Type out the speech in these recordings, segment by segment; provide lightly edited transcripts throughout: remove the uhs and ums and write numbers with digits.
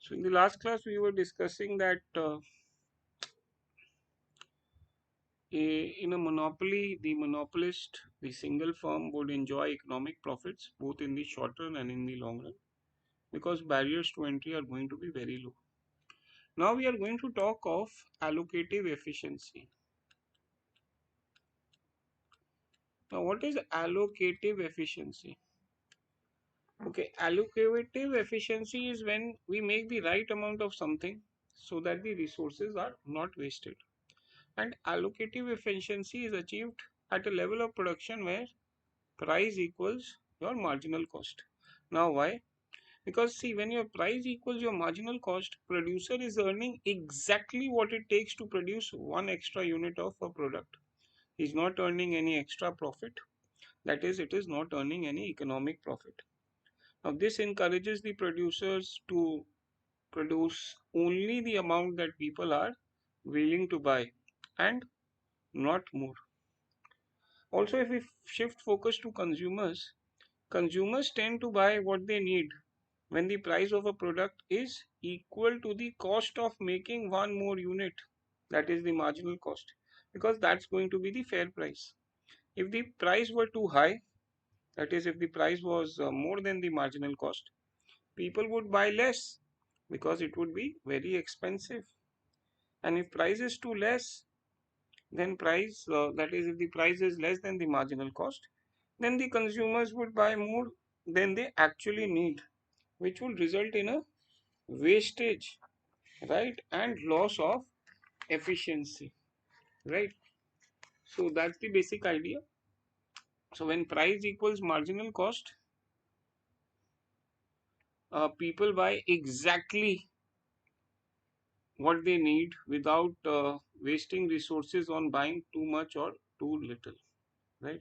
So in the last class we were discussing that in a monopoly, the monopolist, the single firm would enjoy economic profits both in the short run and in the long run because barriers to entry are going to be very low. Now we are going to talk of allocative efficiency. Now what is allocative efficiency? Okay, allocative efficiency is when we make the right amount of something so that the resources are not wasted. And allocative efficiency is achieved at a level of production where price equals your marginal cost. Now why? Because see, when your price equals your marginal cost, producer is earning exactly what it takes to produce one extra unit of a product. He's not earning any extra profit. That is, it is not earning any economic profit. Now this encourages the producers to produce only the amount that people are willing to buy and not more. Also, if we shift focus to consumers, consumers tend to buy what they need when the price of a product is equal to the cost of making one more unit, that is the marginal cost, because that's going to be the fair price. If the price were too high, that is if the price was more than the marginal cost, people would buy less because it would be very expensive. And if price is too less, then that is if the price is less than the marginal cost, then the consumers would buy more than they actually need, which will result in a wastage, right, and loss of efficiency, right. So that's the basic idea. So when price equals marginal cost, people buy exactly what they need without wasting resources on buying too much or too little, right.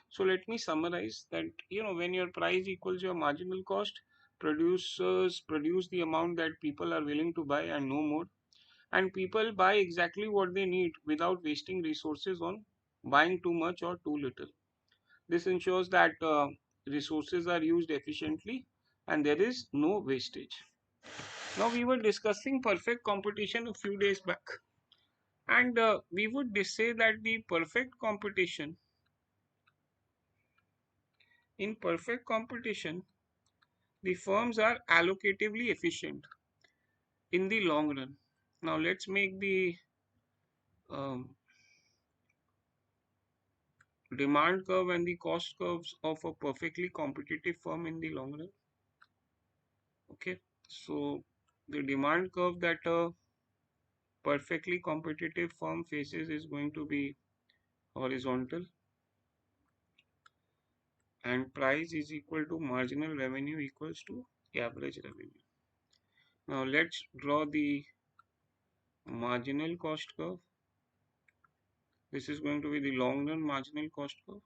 So let me summarize that, when your price equals your marginal cost, producers produce the amount that people are willing to buy and no more. And people buy exactly what they need without wasting resources on buying too much or too little. This ensures that resources are used efficiently and there is no wastage. Now, we were discussing perfect competition a few days back, and we would say that the perfect competition, in perfect competition, the firms are allocatively efficient in the long run. Now, let's make the um, demand curve and the cost curves of a perfectly competitive firm in the long run. Okay, so the demand curve that a perfectly competitive firm faces is going to be horizontal, and price is equal to marginal revenue equals to average revenue. Now let's draw the marginal cost curve. This is going to be the long run marginal cost curve,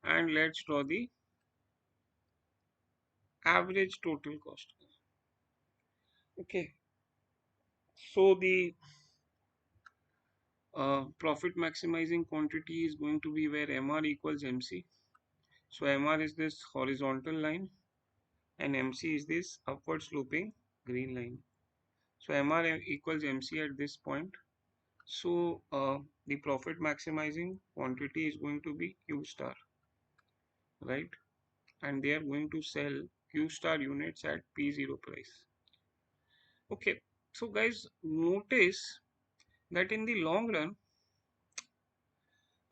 and let's draw the average total cost curve. Okay, so the profit maximizing quantity is going to be where MR equals MC. So MR is this horizontal line and MC is this upward sloping green line. So MR equals MC at this point. So the profit maximizing quantity is going to be Q star, right? And they are going to sell Q star units at P0 price. Okay, so guys, notice that in the long run,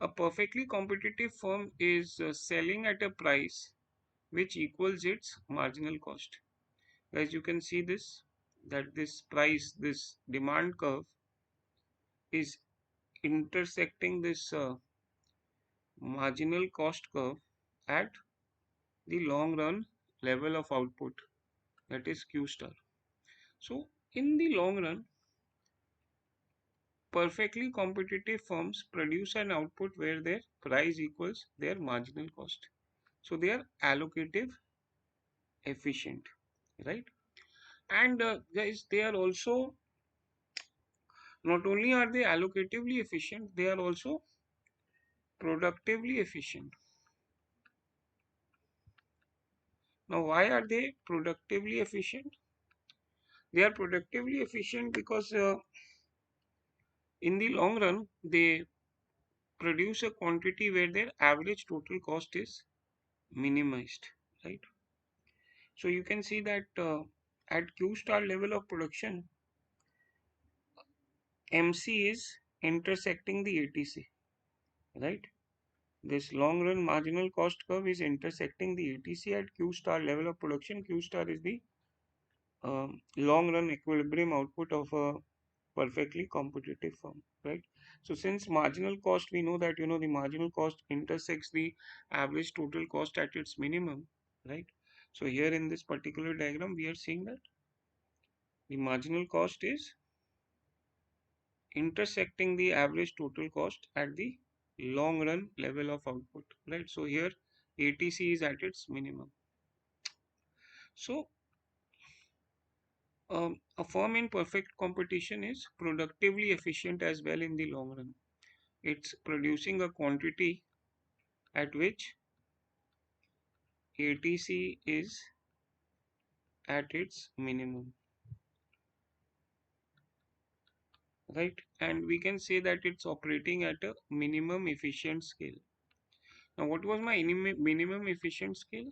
a perfectly competitive firm is selling at a price which equals its marginal cost. As you can see this, that this price, this demand curve is intersecting this marginal cost curve at the long run level of output, that is Q star. So in the long run, perfectly competitive firms produce an output where their price equals their marginal cost. So they are allocative efficient, right. And guys, they are also, not only are they allocatively efficient, they are also productively efficient. Now why are they productively efficient? They are productively efficient because in the long run they produce a quantity where their average total cost is minimized, right? So you can see that at Q star level of production, MC is intersecting the ATC, right? This long run marginal cost curve is intersecting the ATC at Q star level of production. Q star is the long run equilibrium output of a perfectly competitive firm, right? So since marginal cost, we know that the marginal cost intersects the average total cost at its minimum, right? So here in this particular diagram we are seeing that the marginal cost is intersecting the average total cost at the long run level of output, right? So here ATC is at its minimum. So a firm in perfect competition is productively efficient as well in the long run. It's producing a quantity at which ATC is at its minimum, right? And we can say that it's operating at a minimum efficient scale. Now, what was my minimum efficient scale,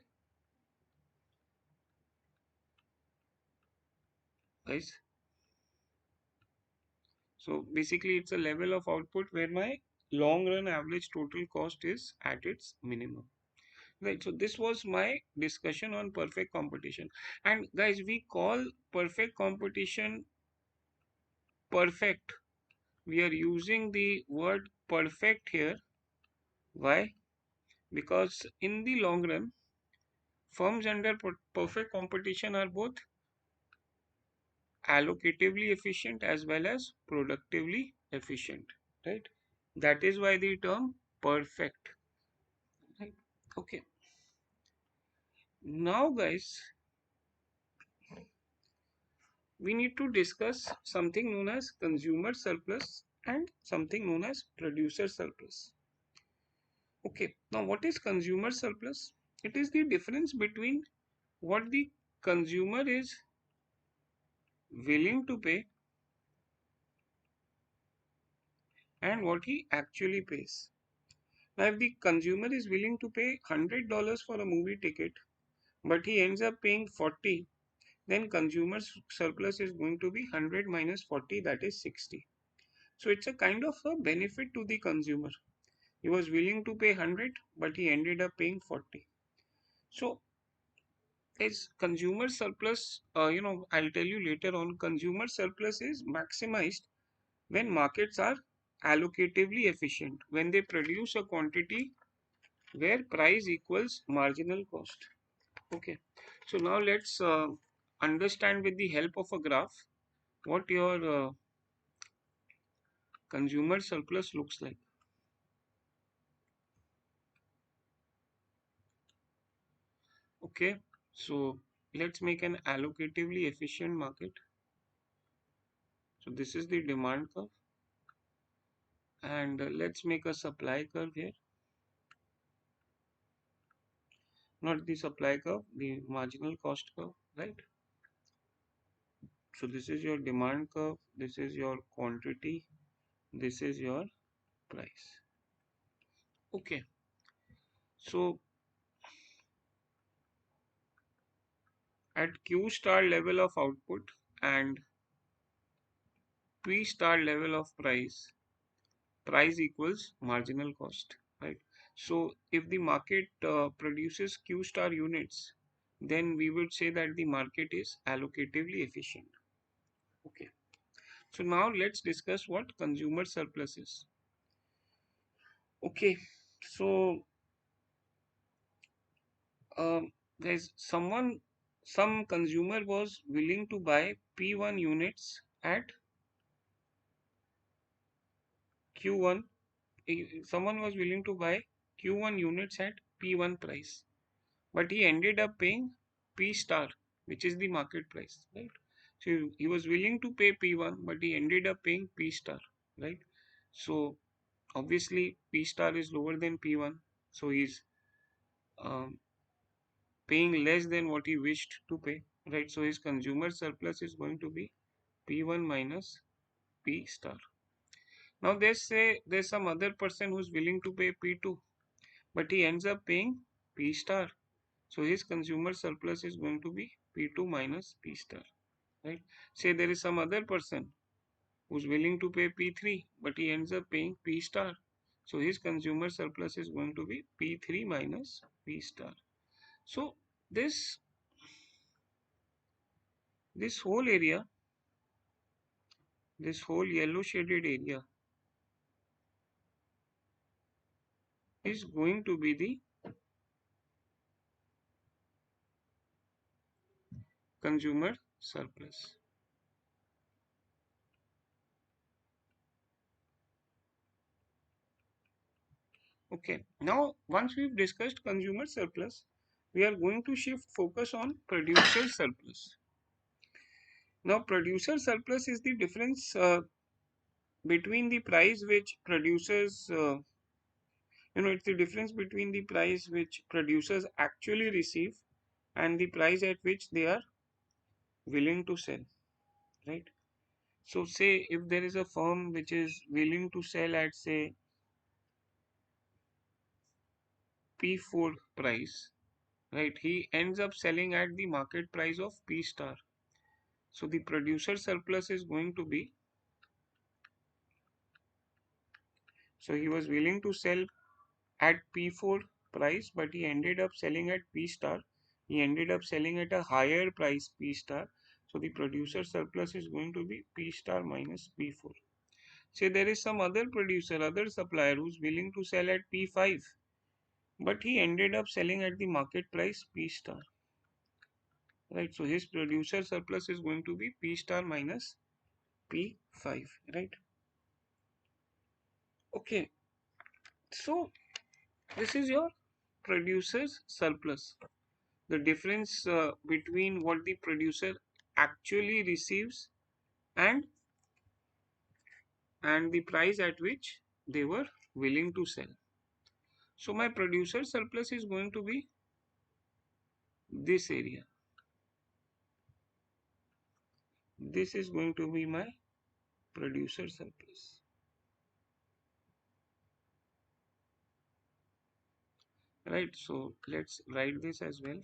guys? So basically, it's a level of output where my long run average total cost is at its minimum. Right, so this was my discussion on perfect competition. And guys, we call perfect competition perfect. We are using the word perfect here. Why? Because in the long run, firms under perfect competition are both allocatively efficient as well as productively efficient, right? That is why the term perfect, right? Okay. Now, guys, we need to discuss something known as consumer surplus and something known as producer surplus. Okay, now what is consumer surplus? It is the difference between what the consumer is willing to pay and what he actually pays. Now, if the consumer is willing to pay $100 for a movie ticket, but he ends up paying 40, then consumer surplus is going to be 100 minus 40, that is 60. So it's a kind of a benefit to the consumer. He was willing to pay 100, but he ended up paying 40. So is consumer surplus, I'll tell you later on, consumer surplus is maximized when markets are allocatively efficient, when they produce a quantity where price equals marginal cost. Okay, so now let's understand with the help of a graph what your consumer surplus looks like. Okay, so let's make an allocatively efficient market. So this is the demand curve, and let's make a supply curve here. Not the supply curve, the marginal cost curve, right? So this is your demand curve, this is your quantity, this is your price. Okay, so at Q star level of output and P star level of price, price equals marginal cost, right? So if the market produces Q star units, then we would say that the market is allocatively efficient. Okay, so now let's discuss what consumer surplus is. Okay, so there's some consumer was willing to buy P1 units at Q1. Someone was willing to buy Q1 units at P1 price, but he ended up paying P star, which is the market price, right? So he was willing to pay P1, but he ended up paying P star, right? So obviously P star is lower than P1, so he's um, paying less than what he wished to pay, right? So his consumer surplus is going to be P1 minus P star. Now let's say there's some other person who's willing to pay P2, but he ends up paying P star. So his consumer surplus is going to be P2 minus P star, right? Say there is some other person who's willing to pay P3, but he ends up paying P star. So his consumer surplus is going to be P3 minus P star. So this this whole area, this whole yellow shaded area is going to be the consumer surplus. Okay, now once we've discussed consumer surplus, we are going to shift focus on producer surplus. Now, producer surplus is the difference between the price which producers, it's the difference between the price which producers actually receive and the price at which they are willing to sell, right? So, say if there is a firm which is willing to sell at, say, P4 price, right? He ends up selling at the market price of P star. So, the producer surplus is going to be, so he was willing to sell at P4 price, but he ended up selling at P star. He ended up selling at a higher price P star. So the producer surplus is going to be P star minus P4. Say there is some other producer, other supplier who's willing to sell at P5, but he ended up selling at the market price P star. Right. So his producer surplus is going to be P star minus P5. Right. Okay. So this is your producer's surplus. The difference between what the producer actually receives and the price at which they were willing to sell. So my producer surplus is going to be this area. This is going to be my producer surplus. Right, so let's write this as well.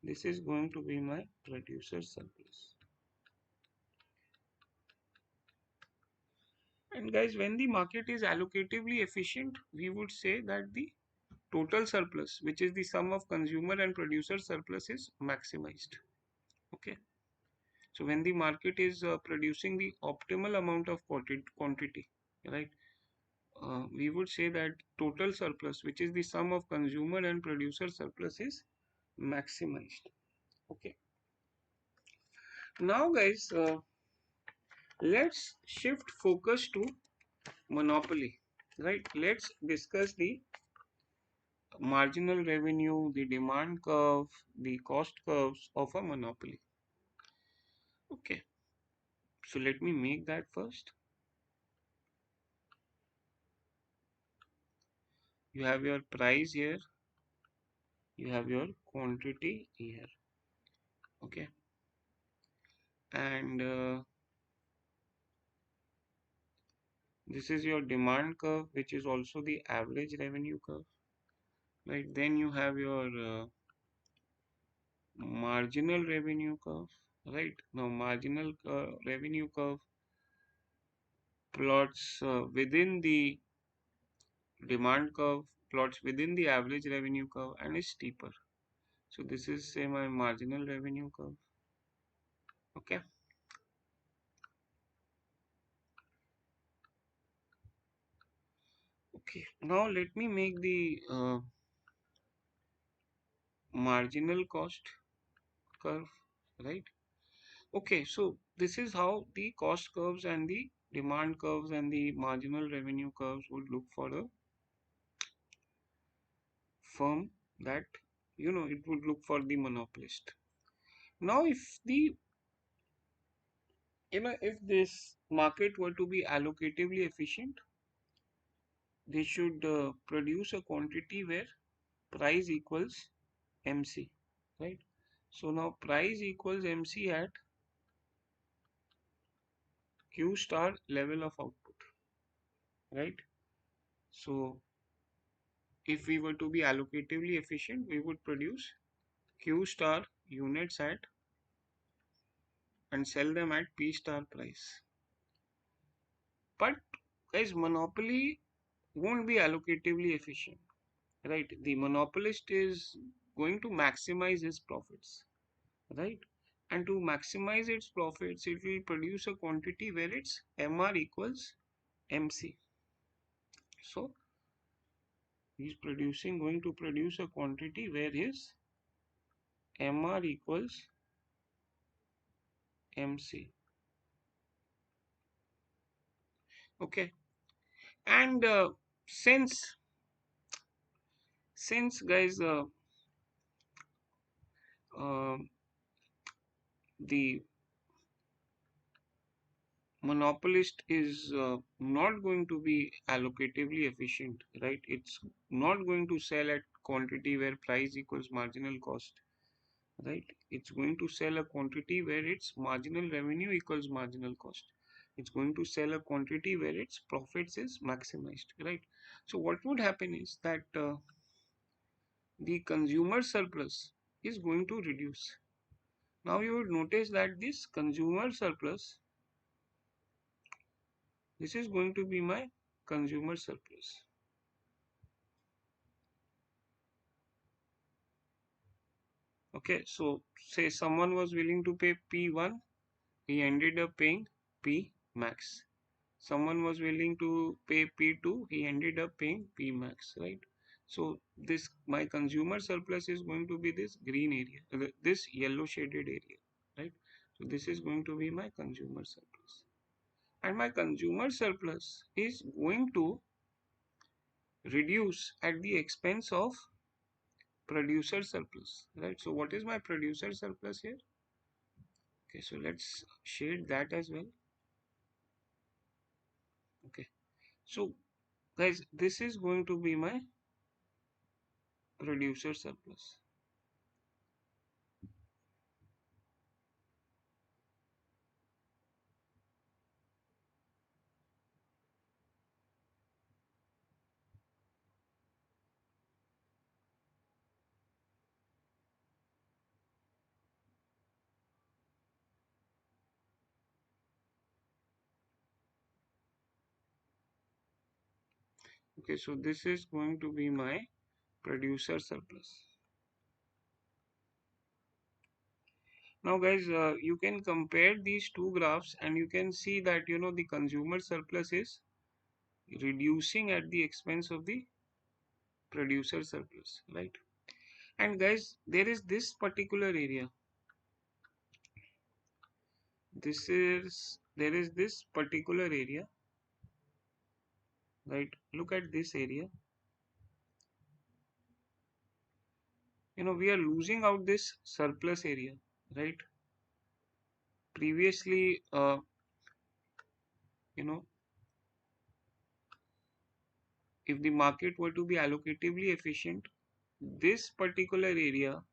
This is going to be my producer surplus. And guys, when the market is allocatively efficient, we would say that the total surplus, which is the sum of consumer and producer surplus, is maximized. Okay. So when the market is producing the optimal amount of quantity, right, we would say that total surplus, which is the sum of consumer and producer surplus, is maximized. Okay. Now, guys, let's shift focus to monopoly. Right. Let's discuss the marginal revenue, the demand curve, the cost curves of a monopoly. Okay. So let me make that first. You have your price here, you have your quantity here. Okay. And this is your demand curve, which is also the average revenue curve. Right. Then you have your marginal revenue curve. Right. Now, marginal revenue curve plots within the demand curve, plots within the average revenue curve, and is steeper. So this is, say, my marginal revenue curve. Okay. Okay. Now let me make the marginal cost curve, right? Okay, so this is how the cost curves and the demand curves and the marginal revenue curves would look for a firm that, it would look for the monopolist. Now, if this market were to be allocatively efficient, they should produce a quantity where price equals MC, right? So now price equals MC at Q star level of output, right? So if we were to be allocatively efficient, we would produce Q star units at and sell them at P star price. But guys, monopoly won't be allocatively efficient, right? The monopolist is going to maximize his profits, right? And to maximize its profits, it will produce a quantity where its MR equals MC. So he's going to produce a quantity where his MR equals MC. Okay, and since guys, uh, the monopolist is not going to be allocatively efficient, right? It's not going to sell at quantity where price equals marginal cost, right? It's going to sell a quantity where its marginal revenue equals marginal cost. It's going to sell a quantity where its profits is maximized, right? So what would happen is that the consumer surplus is going to reduce. Now you would notice that this consumer surplus, this is going to be my consumer surplus. Okay, so say someone was willing to pay P1, he ended up paying P max. Someone was willing to pay P2, he ended up paying P max, right? So this my consumer surplus is going to be this green area, this yellow shaded area, right? So this is going to be my consumer surplus. And my consumer surplus is going to reduce at the expense of producer surplus, right? So what is my producer surplus here? Okay, so let's shade that as well. Okay, so guys, this is going to be my producer surplus. Okay, so this is going to be my producer surplus. Now guys, you can compare these two graphs and you can see that the consumer surplus is reducing at the expense of the producer surplus, right? And guys, there is this particular area. There is this particular area, right? Look at this area. We are losing out this surplus area, right? Previously, you know, if the market were to be allocatively efficient, this particular area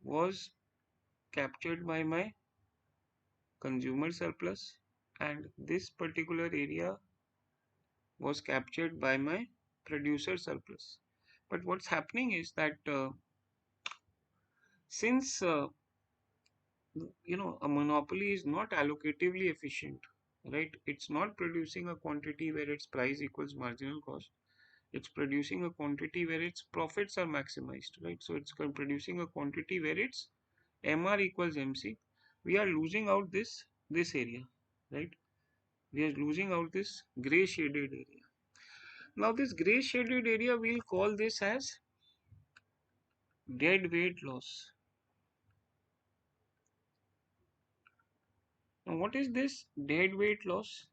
was captured by my consumer surplus, and this particular area was captured by my producer surplus. But what's happening is that since a monopoly is not allocatively efficient, right? It's not producing a quantity where its price equals marginal cost. It's producing a quantity where its profits are maximized, right? So it's producing a quantity where its MR equals MC. We are losing out this area, right? We are losing out this gray shaded area. Now this gray shaded area, we'll call this as dead weight loss. Now what is this dead weight loss?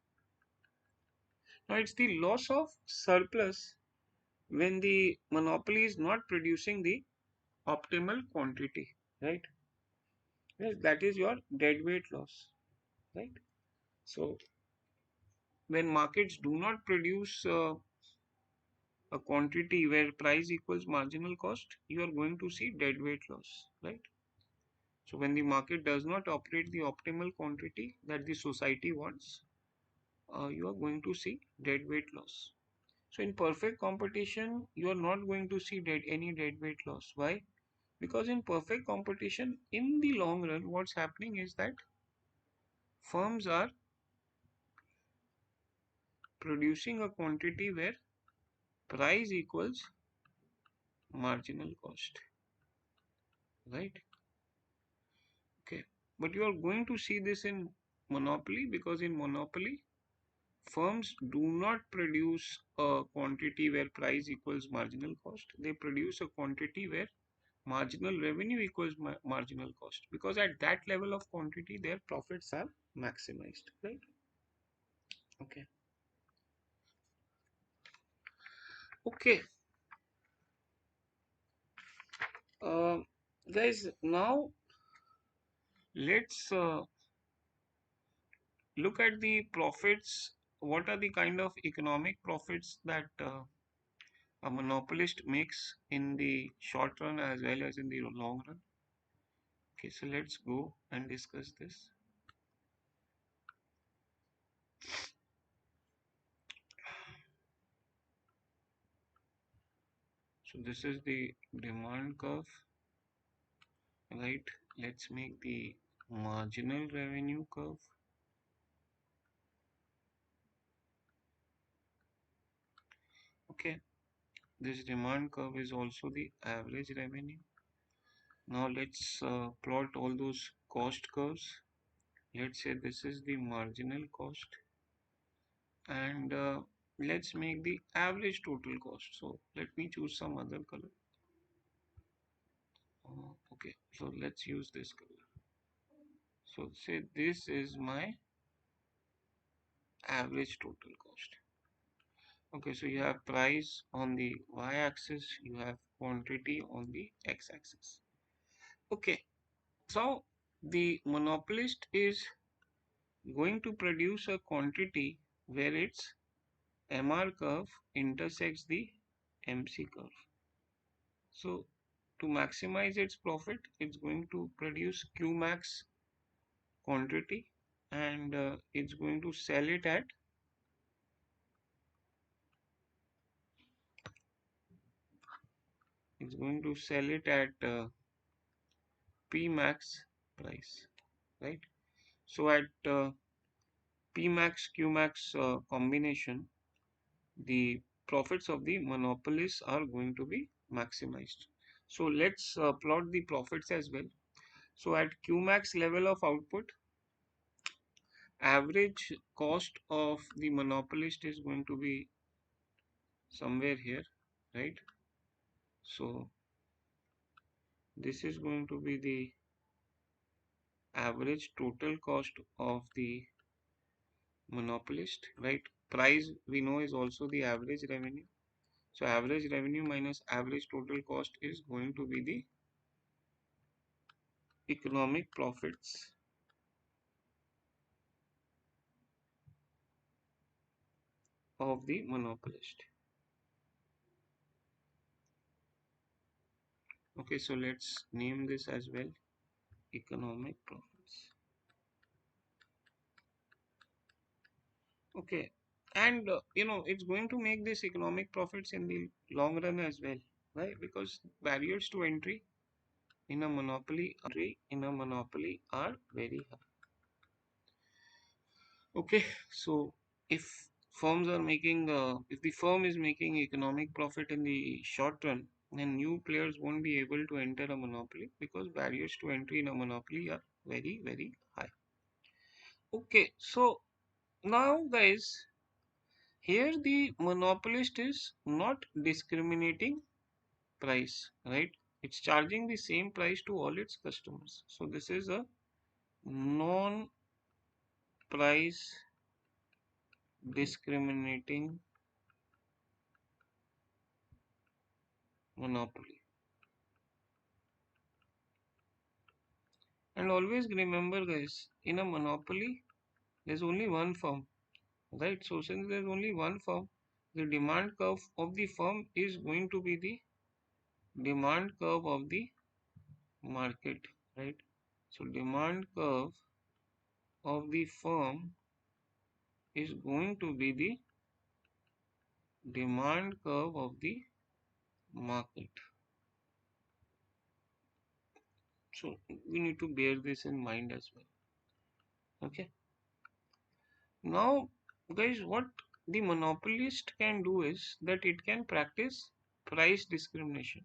Now it's the loss of surplus when the monopoly is not producing the optimal quantity, right? Yes, that is your dead weight loss, right? So when markets do not produce a quantity where price equals marginal cost, you are going to see deadweight loss, right? So when the market does not operate the optimal quantity that the society wants, you are going to see deadweight loss. So in perfect competition, you are not going to see any deadweight loss. Why? Because in perfect competition, in the long run, what's happening is that firms are producing a quantity where price equals marginal cost, right? Okay. But you are going to see this in monopoly, because in monopoly, firms do not produce a quantity where price equals marginal cost. They produce a quantity where marginal revenue equals marginal cost, because at that level of quantity, their profits are maximized, right? Okay. Okay. Uh, Guys, now let's look at the profits. What are the kind of economic profits that a monopolist makes in the short run as well as in the long run? Okay, so let's go and discuss this. So this is the demand curve, right? Let's make the marginal revenue curve. Okay, this demand curve is also the average revenue. Now let's plot all those cost curves. Let's say this is the marginal cost, and let's make the average total cost. So let me choose some other color. Okay, so let's use this color. So say this is my average total cost. Okay, so you have price on the y-axis, you have quantity on the x-axis. Okay, so the monopolist is going to produce a quantity where its MR curve intersects the MC curve. So to maximize its profit, it's going to produce Qmax quantity, and it's going to sell it at Pmax price, right? So at Pmax Qmax combination, the profits of the monopolists are going to be maximized. So let's plot the profits as well. So at Qmax level of output, average cost of the monopolist is going to be somewhere here, right? So this is going to be the average total cost of the monopolist, right? Price we know is also the average revenue. So average revenue minus average total cost is going to be the economic profits of the monopolist. Okay, so let's name this as well, economic profits. Okay, and it's going to make this economic profits in the long run as well, right? Because barriers to entry in a monopoly are very high. Okay, so if if the firm is making economic profit in the short run, then new players won't be able to enter a monopoly because barriers to entry in a monopoly are very, very high. Okay, so now guys, here the monopolist is not discriminating price, right? It's charging the same price to all its customers. So this is a non-price discriminating monopoly. And always remember guys, in a monopoly, there's only one firm, right? So since there's only one firm, the demand curve of the firm is going to be the demand curve of the market, right? So demand curve of the firm is going to be the demand curve of the market. So we need to bear this in mind as well. Okay. Now, guys, what the monopolist can do is that it can practice price discrimination.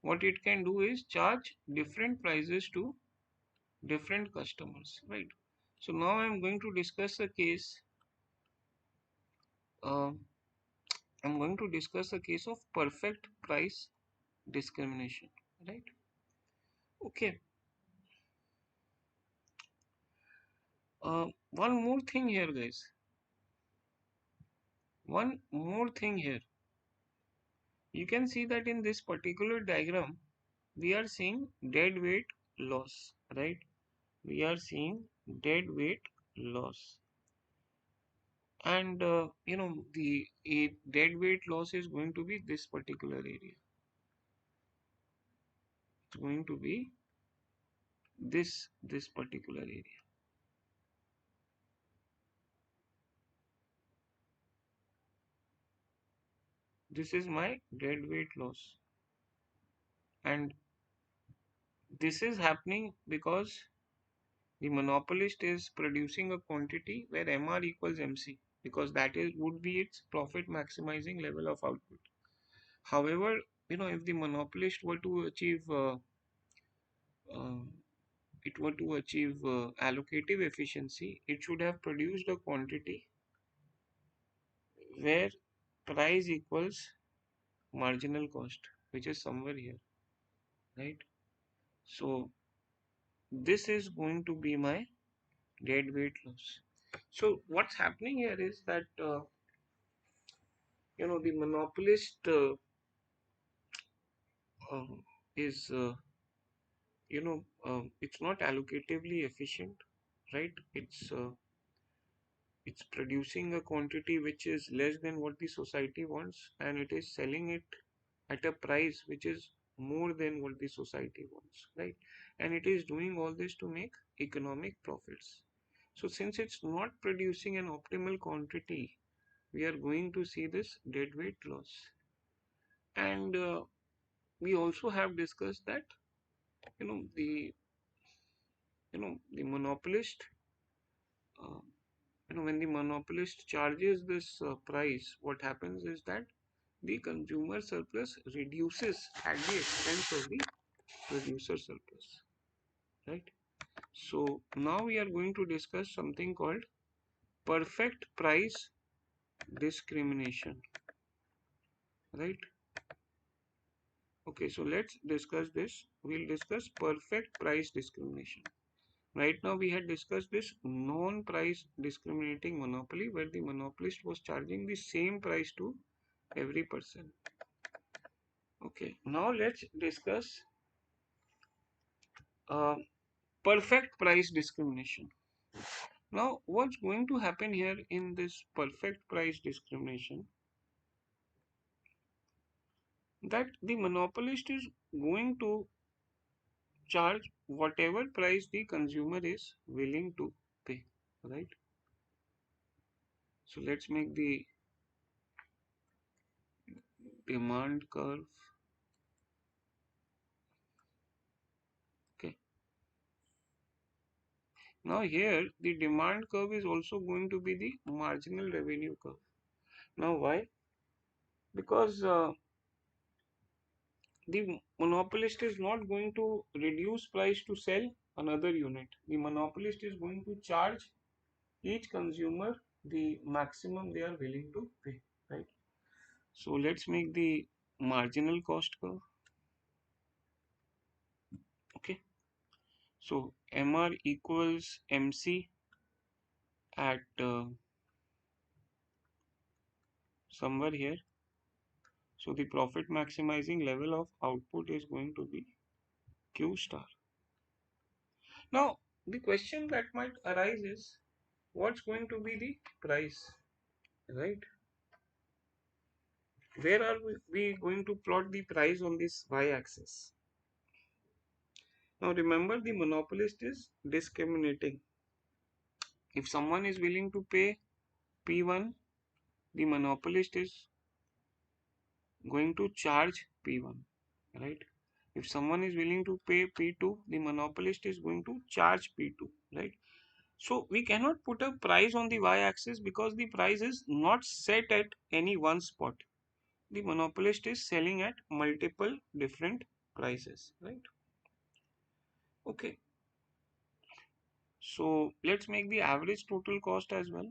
What it can do is charge different prices to different customers, right? So now I'm going to discuss a case. Uh, I'm going to discuss a case of perfect price discrimination, right? Okay. One more thing here, guys. One more thing here. You can see that in this particular diagram, we are seeing dead weight loss, right? We are seeing dead weight loss. And the dead weight loss is going to be this particular area. It's going to be this particular area. This is my dead weight loss, and this is happening because the monopolist is producing a quantity where MR equals MC, because that is would be its profit maximizing level of output. However, if the monopolist were to achieve uh, allocative efficiency, it should have produced a quantity where price equals marginal cost, which is somewhere here, right? So this is going to be my dead weight loss. So what's happening here is that the monopolist um, is it's not allocatively efficient, right? It's producing a quantity which is less than what the society wants, and it is selling it at a price which is more than what the society wants, right? And it is doing all this to make economic profits. So since it's not producing an optimal quantity, we are going to see this deadweight loss. And we also have discussed that you know the the monopolist uh, when the monopolist charges this price, what happens is that the consumer surplus reduces at the expense of the producer surplus, right? So now we are going to discuss something called perfect price discrimination, right? Okay, so let's discuss this. We'll discuss perfect price discrimination. Right now we had discussed this non-price discriminating monopoly, where the monopolist was charging the same price to every person. Okay, now let's discuss uh, perfect price discrimination. Now what's going to happen here in this perfect price discrimination, that the monopolist is going to charge whatever price the consumer is willing to pay, right? So let's make the demand curve. Okay, now here the demand curve is also going to be the marginal revenue curve. Now why? Because the monopolist is not going to reduce price to sell another unit. The monopolist is going to charge each consumer the maximum they are willing to pay, right? So let's make the marginal cost curve. Okay, so MR equals MC at somewhere here. So the profit maximizing level of output is going to be Q star. Now the question that might arise is, what's going to be the price, right? Where are we going to plot the price on this y-axis? Now remember, the monopolist is discriminating. If someone is willing to pay P1, the monopolist is going to charge P1, right? If someone is willing to pay P2, the monopolist is going to charge P2, right? So we cannot put a price on the y-axis because the price is not set at any one spot. The monopolist is selling at multiple different prices, right? Okay, so let's make the average total cost as well.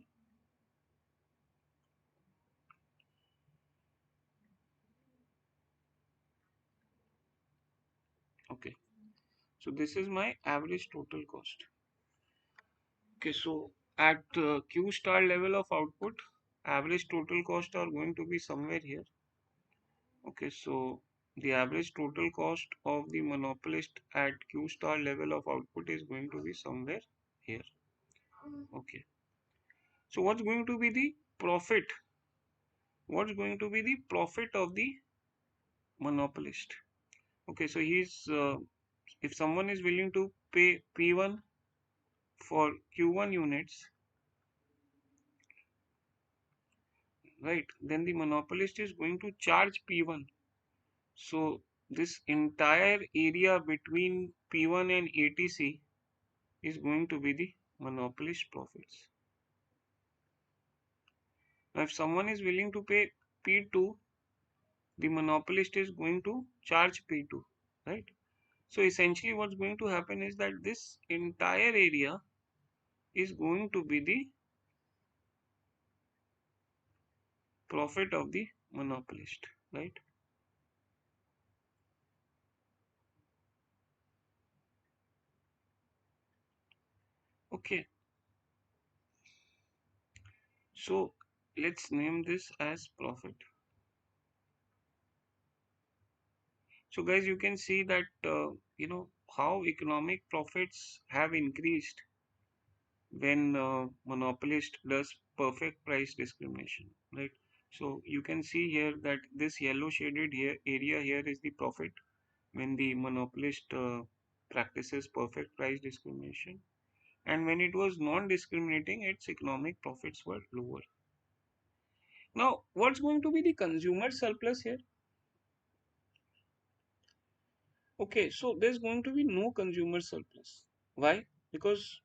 Okay, so this is my average total cost. Okay, so at Q star level of output, average total cost are going to be somewhere here. Okay, so the average total cost of the monopolist at Q star level of output is going to be somewhere here. Okay, so what's going to be the profit? What's going to be the profit of the monopolist? Okay, so if someone is willing to pay P1 for Q1 units, right, then the monopolist is going to charge P1. So this entire area between P1 and ATC is going to be the monopolist profits. Now if someone is willing to pay P2, the monopolist is going to charge P2, right? So essentially what's going to happen is that this entire area is going to be the profit of the monopolist, right? Okay, so let's name this as profit. So guys, you can see that how economic profits have increased when monopolist does perfect price discrimination, right? So you can see here that this yellow shaded here area here is the profit when the monopolist practices perfect price discrimination, and when it was non-discriminating, its economic profits were lower. Now what's going to be the consumer surplus here? Okay, so there's going to be no consumer surplus. Why? Because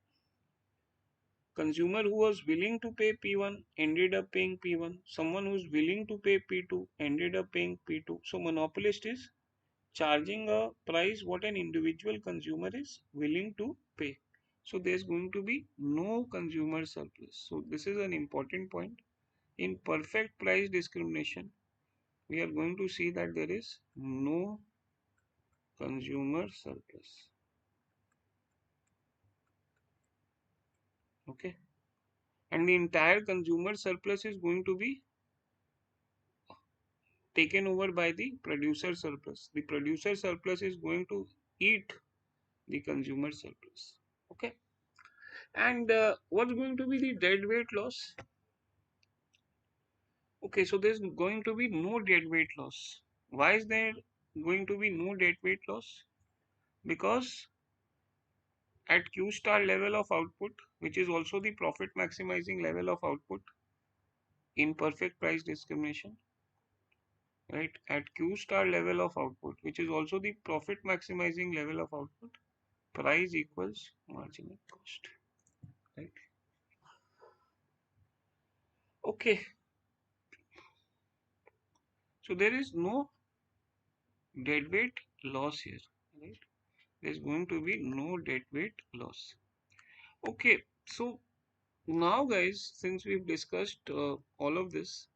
consumer who was willing to pay P1 ended up paying P1. Someone who's willing to pay P2 ended up paying P2. So monopolist is charging a price what an individual consumer is willing to pay. So there's going to be no consumer surplus. So this is an important point. In perfect price discrimination, we are going to see that there is no consumer surplus. Okay. And the entire consumer surplus is going to be taken over by the producer surplus. The producer surplus is going to eat the consumer surplus. Okay. And what's going to be the dead weight loss? Okay, so there's going to be no dead weight loss. Why is there going to be no dead weight loss? Because at Q star level of output, which is also the profit maximizing level of output in perfect price discrimination, right? At Q star level of output, which is also the profit maximizing level of output, price equals marginal cost, right? Okay, so there is no deadweight loss here, right? There's going to be no deadweight loss. Okay, so now guys, since we've discussed all of this,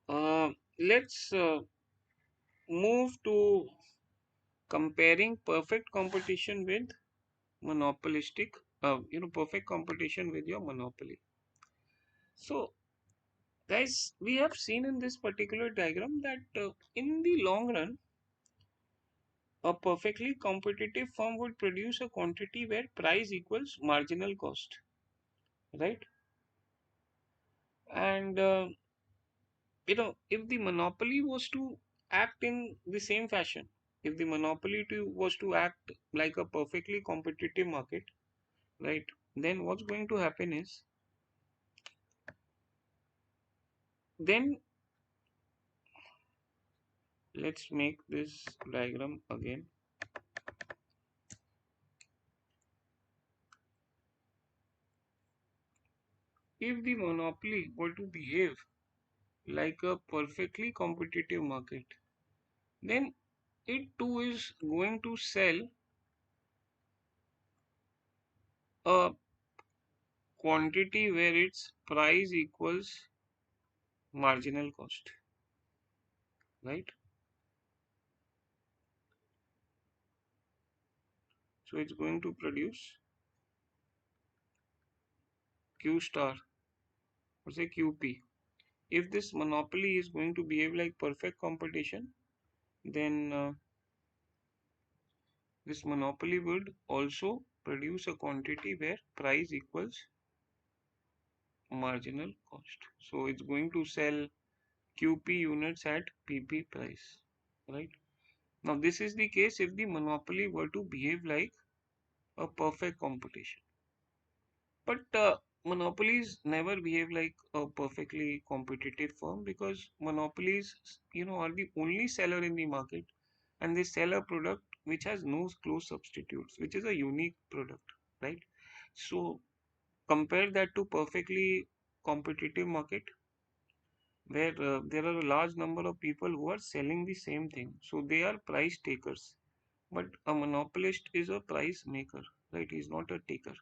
uh, let's move to comparing perfect competition with monopolistic, perfect competition with your monopoly. So guys, we have seen in this particular diagram that in the long run, a perfectly competitive firm would produce a quantity where price equals marginal cost, right? And if the monopoly was to act in the same fashion, if the monopoly was to act like a perfectly competitive market, right, then what's going to happen is, then let's make this diagram again. If the monopoly were to behave like a perfectly competitive market, then it too is going to sell a quantity where its price equals marginal cost, right? So it's going to produce Q star or say QP. If this monopoly is going to behave like perfect competition, then this monopoly would also produce a quantity where price equals marginal cost. So it's going to sell QP units at PP price, right? Now this is the case if the monopoly were to behave like a perfect competition. But monopolies never behave like a perfectly competitive firm, because monopolies, are the only seller in the market, and they sell a product which has no close substitutes, which is a unique product, right? So compare that to perfectly competitive market where there are a large number of people who are selling the same thing. So they are price takers, but a monopolist is a price maker, right? He's not a taker.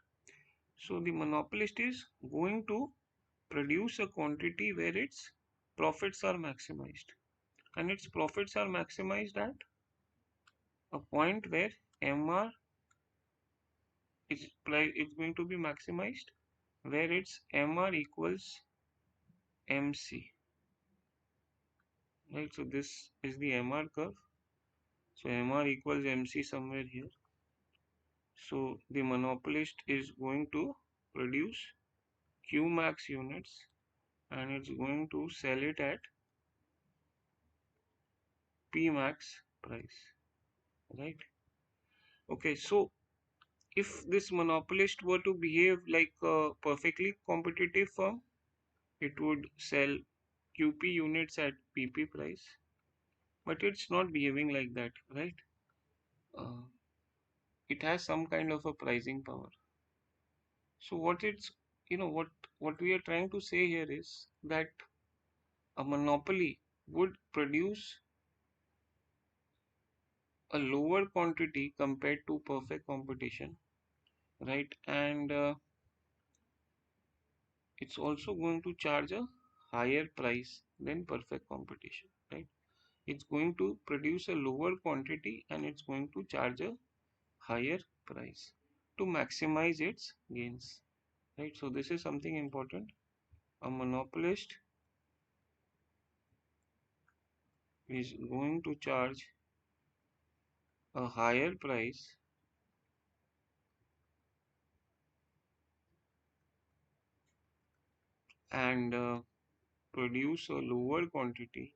So the monopolist is going to produce a quantity where its profits are maximized, and its profits are maximized at a point where MR is going to be maximized, where its MR equals MC, right? So this is the MR curve. So MR equals MC somewhere here. So the monopolist is going to produce Q max units, and it's going to sell it at P max price, right? Okay, so if this monopolist were to behave like a perfectly competitive firm, it would sell QP units at PP price, but it's not behaving like that, right? Uh, it has some kind of a pricing power. So what we are trying to say here is that a monopoly would produce a lower quantity compared to perfect competition, right? And it's also going to charge a higher price than perfect competition, right? It's going to produce a lower quantity and it's going to charge a higher price to maximize its gains, right? So this is something important. A monopolist is going to charge a higher price and produce a lower quantity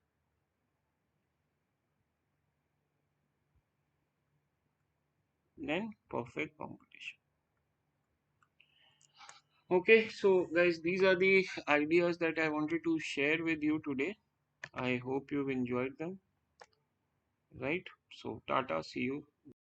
than perfect competition. Okay, so guys, these are the ideas that I wanted to share with you today. I hope you've enjoyed them, right? So, Tata, see you.